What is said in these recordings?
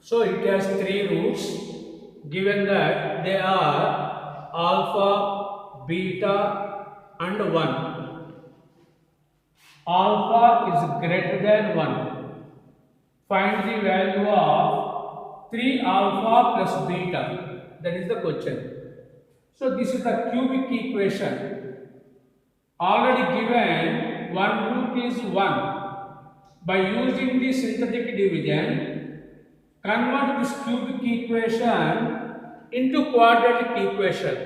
So it has three roots given that they are alpha, beta and 1. Alpha is greater than 1. Find the value of 3 alpha plus beta. That is the question. So this is the cubic equation. Already given one root is 1. By using the synthetic division, convert this cubic equation into quadratic equation.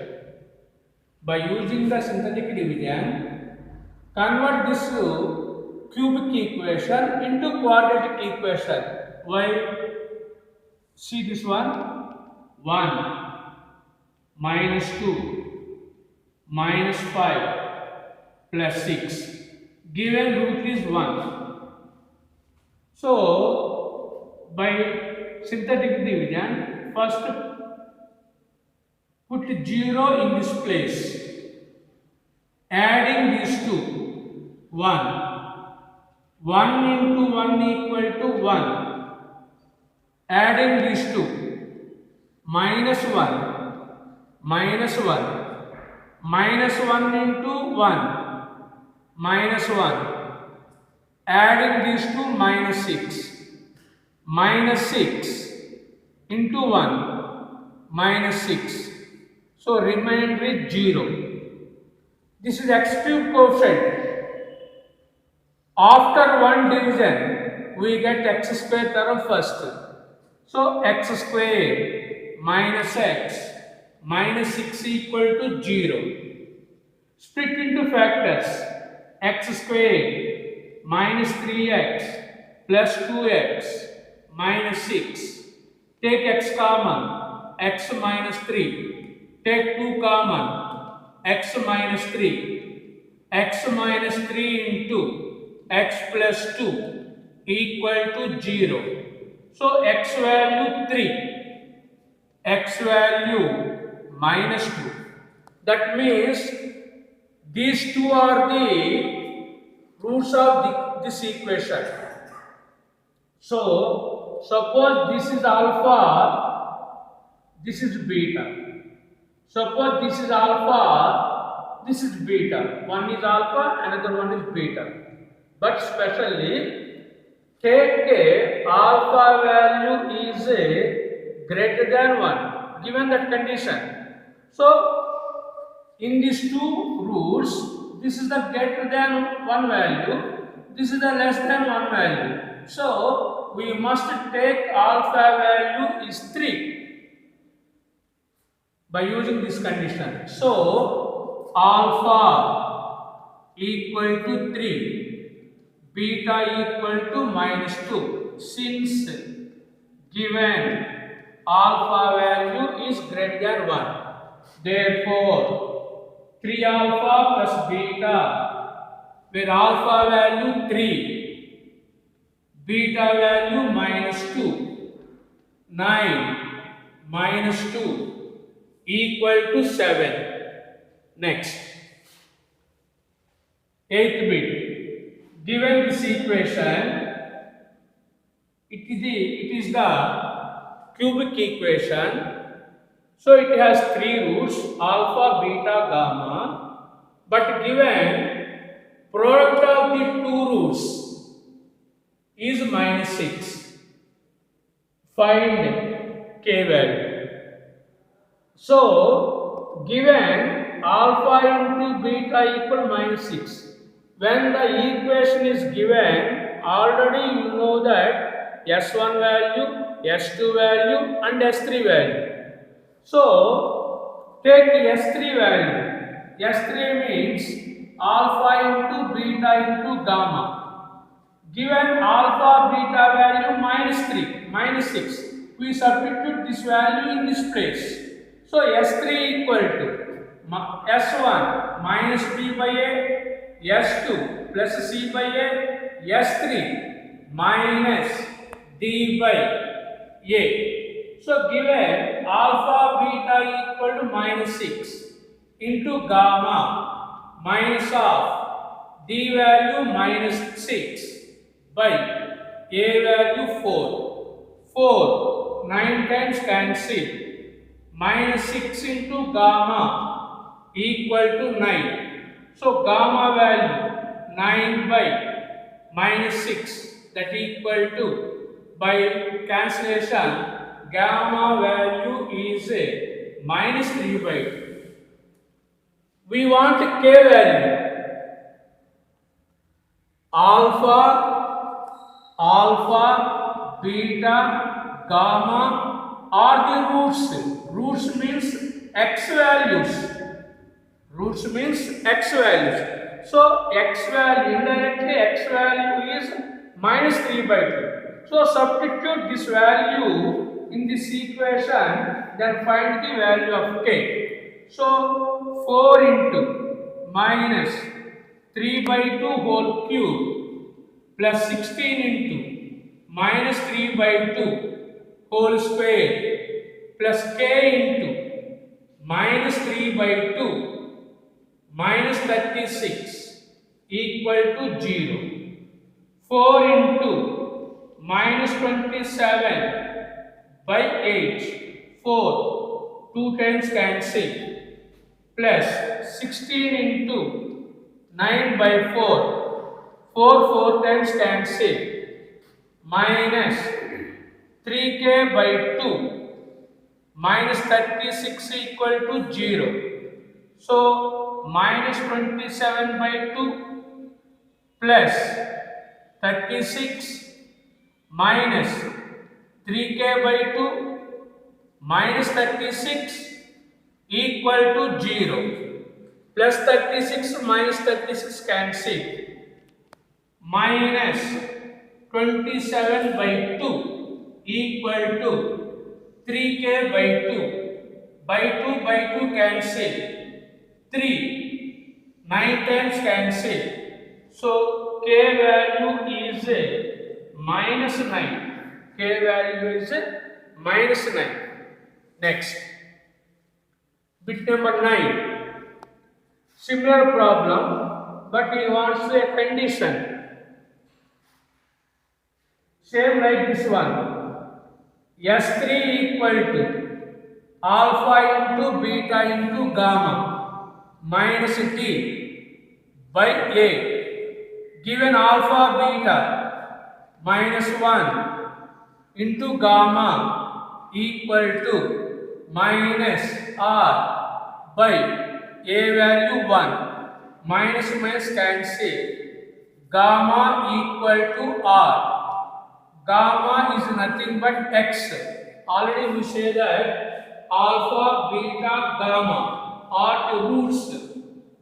By using the synthetic division, convert this cubic equation into quadratic equation. Why? See this one. 1 minus 2 minus 5 plus 6. Given root is 1. So, by synthetic division, first put 0 in this place. Adding these two, 1. 1 into 1 equal to 1. Adding these two, minus 1, minus 1. Minus 1 into 1, minus 1. Adding these two, minus 6. Minus 6 into 1, minus 6. So remainder is 0. This is x cube coefficient. After one division, we get x square term first. So x square minus x minus 6 equal to 0. Split into factors. X square minus 3x plus 2x minus 6. Take x common, x minus 3. Take 2 common, x minus 3. X minus 3 into x plus 2 equal to 0. So x value 3, x value minus 2. That means these two are the roots of this equation. So, suppose this is alpha, this is beta. Suppose this is alpha, this is beta. One is alpha, another one is beta. But specially, take a alpha value is greater than 1, given that condition. So, in these two roots, this is the greater than 1 value, this is the less than 1 value. So, we must take alpha value is 3 by using this condition. So, alpha equal to 3, beta equal to minus 2. Since given alpha value is greater than 1, therefore 3 alpha plus beta, where alpha value 3, beta value minus 2, 9 minus 2 equal to 7. Next, 8th bit. Given this equation, it is the cubic equation. So it has three roots, alpha, beta, gamma. But given product of the two roots is minus 6. Find k value. So given alpha into beta equal minus 6. When the equation is given, already you know that S1 value, S2 value and S3 value. So, take S3 value. S3 means alpha into beta into gamma. Given alpha beta value minus 3, minus 6, we substitute this value in this place. So, S3 equal to S1 minus B by A, S2 plus C by A, S3 minus D by A. So, given alpha beta equal to minus 6 into gamma minus of D value minus 6 by A value 4. 4 9 times cancel. Minus 6 into gamma equal to 9. So gamma value 9 by minus 6, that equal to, by cancellation, gamma value is a minus 3 by 2. We want k value. Alpha, beta, gamma are the roots. Roots means x values. Roots means x values. So x value, indirectly x value is minus 3 by 2. So substitute this value in this equation, then find the value of k. So 4 into minus 3 by 2 whole cube plus 16 into minus 3 by 2 whole square plus k into minus 3 by 2 minus 36 equal to 0. 4 into minus 27 by 8, 4, 2 times cancel, plus 16 into 9 by 4, 4 times cancel, minus 3k by 2, minus 36 equal to 0. So, minus 27 by 2 plus 36 minus 3k by 2 minus 36 equal to 0. Plus 36 minus 36 cancel. Minus 27 by 2 equal to 3k by 2. By 2 cancel. 3. 9 times cancel. So k value is minus 9. K value is minus 9. Next. Bit number 9. Similar problem, but he wants a condition. Same like this one. S3 equal to alpha into beta into gamma minus t by a. Given alpha beta minus 1 into gamma equal to minus r by a value 1 minus cancel, gamma equal to r. Gamma is nothing but x. Already we say that alpha, beta, gamma are the roots.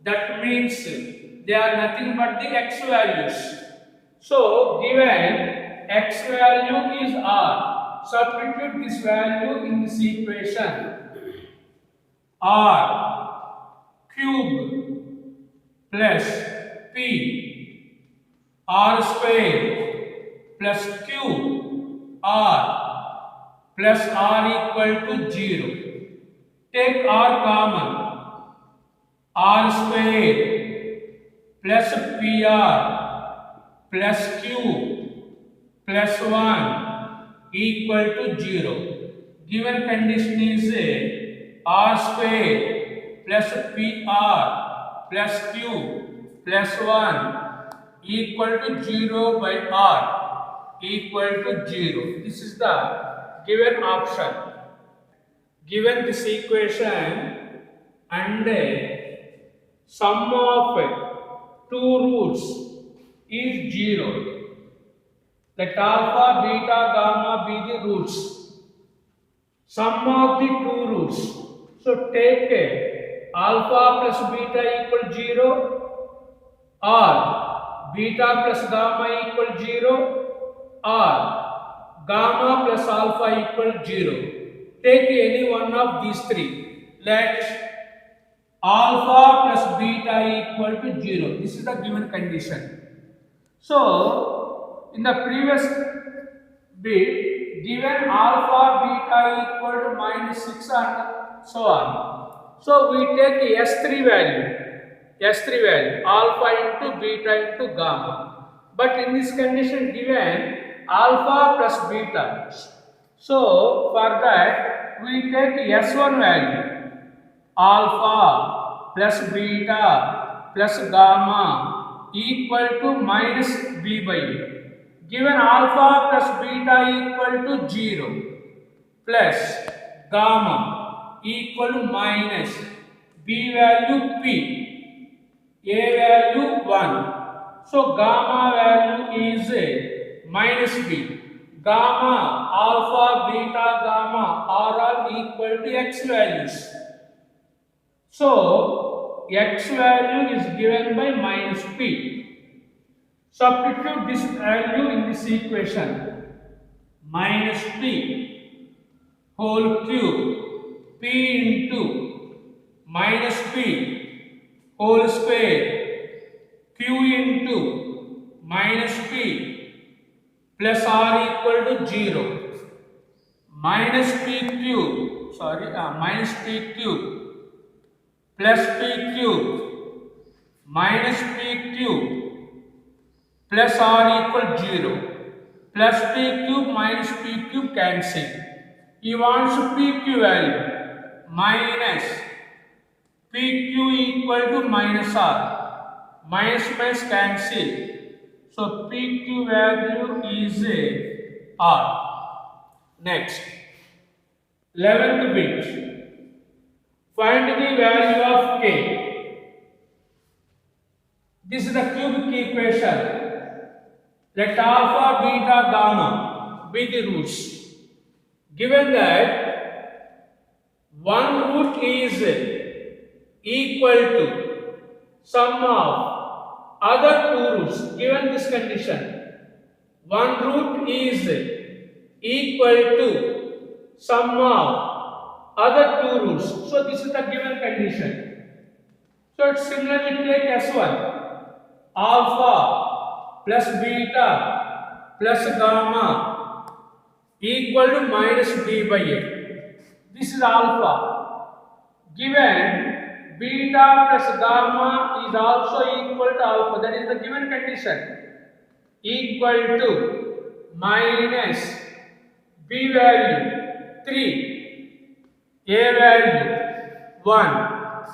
That means they are nothing but the x values. So given x value is r, substitute this value in this equation. R cube plus p r square plus q r plus r equal to 0. Take r common. R square plus pr plus q plus 1 equal to 0. Given condition is r square plus pr plus q plus 1 equal to 0 by r equal to 0. This is the given option. Given this equation and sum of two roots is 0. Let alpha, beta, gamma be the roots. Sum of the two roots. So take alpha plus beta equal 0 or beta plus gamma equal 0 or gamma plus alpha equal 0. Take any one of these three. Let alpha plus beta equal to 0. This is the given condition. So, in the previous bit, given alpha, beta equal to minus 6 and so on. So, we take S3 value, alpha into beta into gamma. But in this condition given alpha plus beta. So for that we take S1 value, alpha plus beta plus gamma equal to minus b by a. Given alpha plus beta equal to 0 plus gamma equal to minus b value p, a value 1. So gamma value is minus b. Gamma, alpha, beta, gamma are all equal to x values. So x value is given by minus p. Substitute this value in this equation. Minus p whole cube, p into minus p whole square, q into minus p plus r equal to 0. Minus p cube, minus p cube plus p cube minus p cube plus r equal 0. Plus p cube minus p cube cancel. He wants pq value. Minus pq equal to minus r. Minus minus cancel. So pq value is r. Next, 11th bit. Find the value of k. This is the cubic equation. Let alpha, beta, gamma be the roots. Given that one root is equal to sum of other two roots, given this condition, one root is equal to sum of other two roots. So this is the given condition. So similarly take S1, alpha plus beta plus gamma equal to minus b by a. This is alpha. Given beta plus gamma is also equal to alpha, that is the given condition, equal to minus b value 3, a value 1,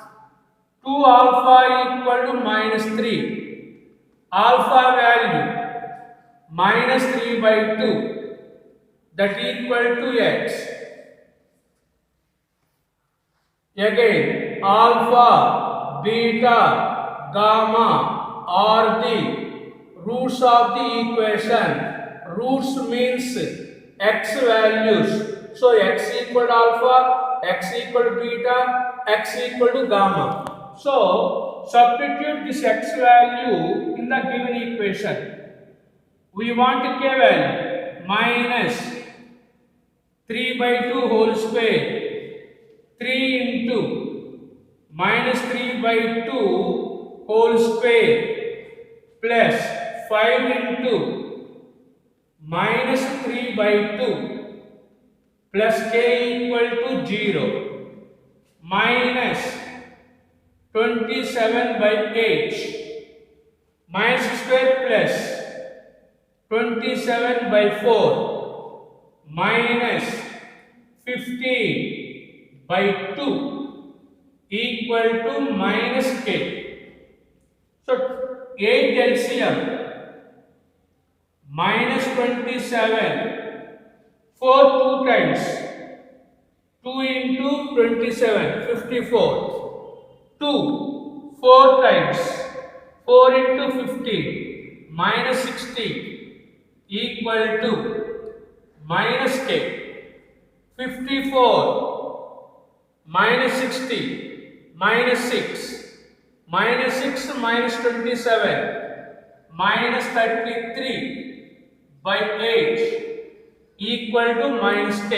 2 alpha equal to minus 3, alpha value minus 3 by 2, that equal to x. Again, alpha, beta, gamma are the roots of the equation. Roots means x values. So x equal to alpha, x equal to beta, x equal to gamma. So substitute this x value in the given equation. We want k value minus 3 by 2 whole square, 3 into minus 3 by 2 whole square plus 5 into minus 3 by 2 plus k equal to 0 minus 27 by 8 minus square plus 27 by 4 minus 15 by 2 equal to minus k. So 8 LCM minus 27, 4 2 times, 2 into 27, 54, 2, 4 times, 4 into 15, minus 60 equal to minus k. 54 minus 60 minus 6 minus 6 minus 27 minus 33 by 8 equal to minus k.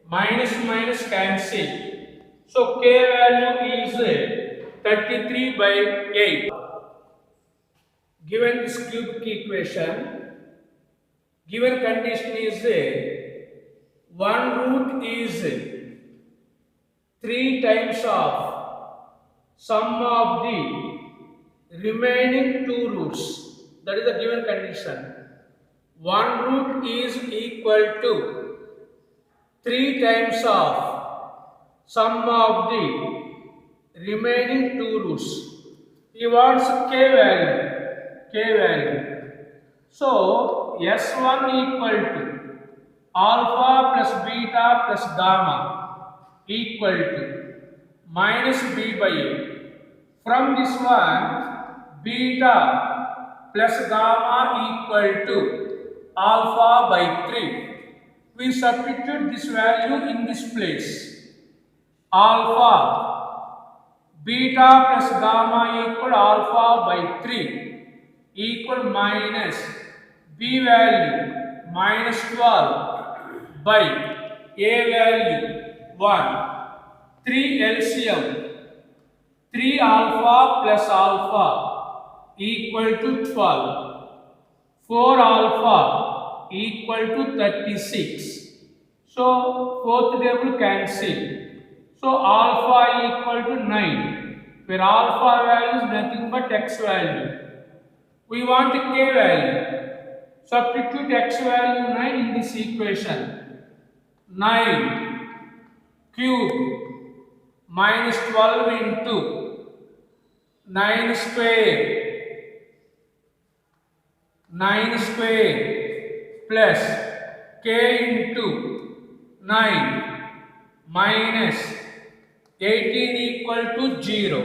Minus minus cancel. So k value is 33 by 8. Given this cubic equation, given condition is one root is 3 times of sum of the remaining two roots. That is the given condition. One root is equal to 3 times of sum of the remaining two roots. He wants k value. So S1 equal to alpha plus beta plus gamma equal to minus b by a. From this one, beta plus gamma equal to alpha by 3. We substitute this value in this place. Alpha, beta plus gamma equal alpha by 3 equal minus b value minus 12 by a value 1. 3 LCM, 3 alpha plus alpha equal to 12. 4 alpha equal to 36. So fourth table cancel. So alpha equal to 9, where alpha value is nothing but x value. We want k value. Substitute x value 9 in this equation. 9 cube minus 12 into 9 square plus k into 9 minus 18 equal to 0.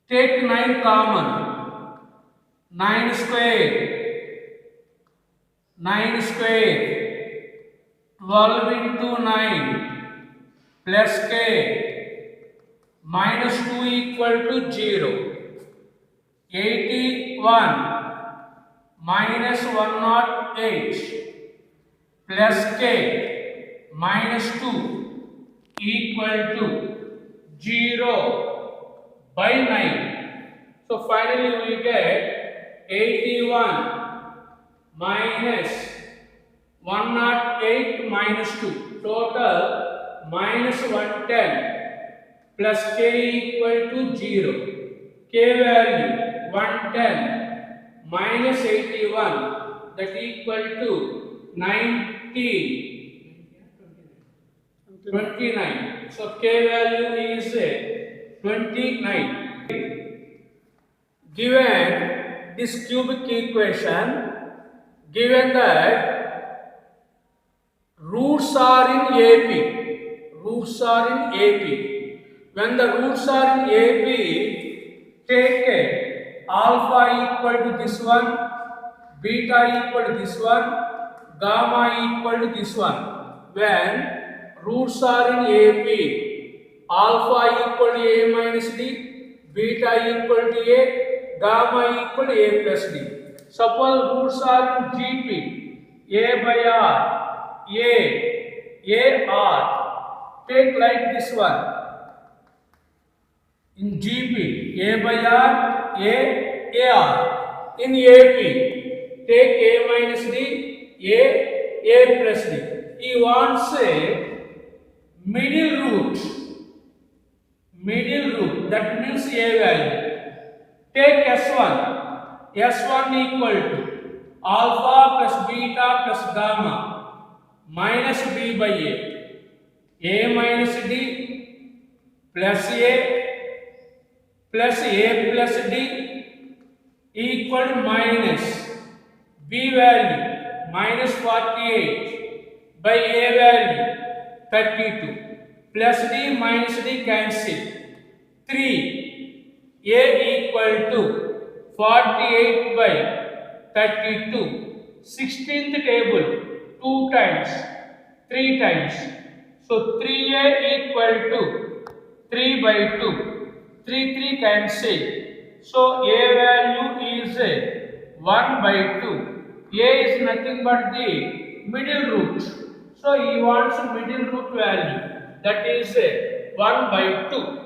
Take 9 common. 9 square 12 into 9 plus k minus 2 equal to 0. 81 minus 108 plus k minus 2 equal to 0 by 9. So finally we get 81 minus 108 minus 2. Total minus 110 plus k equal to 0. K value 110 minus 81, that equal to 29. So k value is 29. Given this cubic equation, given that roots are in AP, when the roots are in AP, take alpha equal to this one, beta equal to this one, gamma equal to this one. When roots are in AP, alpha equal to a minus d, beta equal to a, gamma equal to a plus d. Suppose roots are in GP, a by r, a r. Take like this one. In GP, a by r, a r. In AP, take a minus d, a plus d. He wants a middle root, that means a value. Take S1 equal to alpha plus beta plus gamma minus b by a minus d plus a plus d equal to minus b value minus 48 by a value 32 plus d minus d cancel. 3 a equal to 48 by 32. 16th table 2 times 3 times. So 3a equal to 3 by 2. 3 cancel. So a value is 1 by 2. A is nothing but the middle root. So he wants middle root value, that is 1 by 2.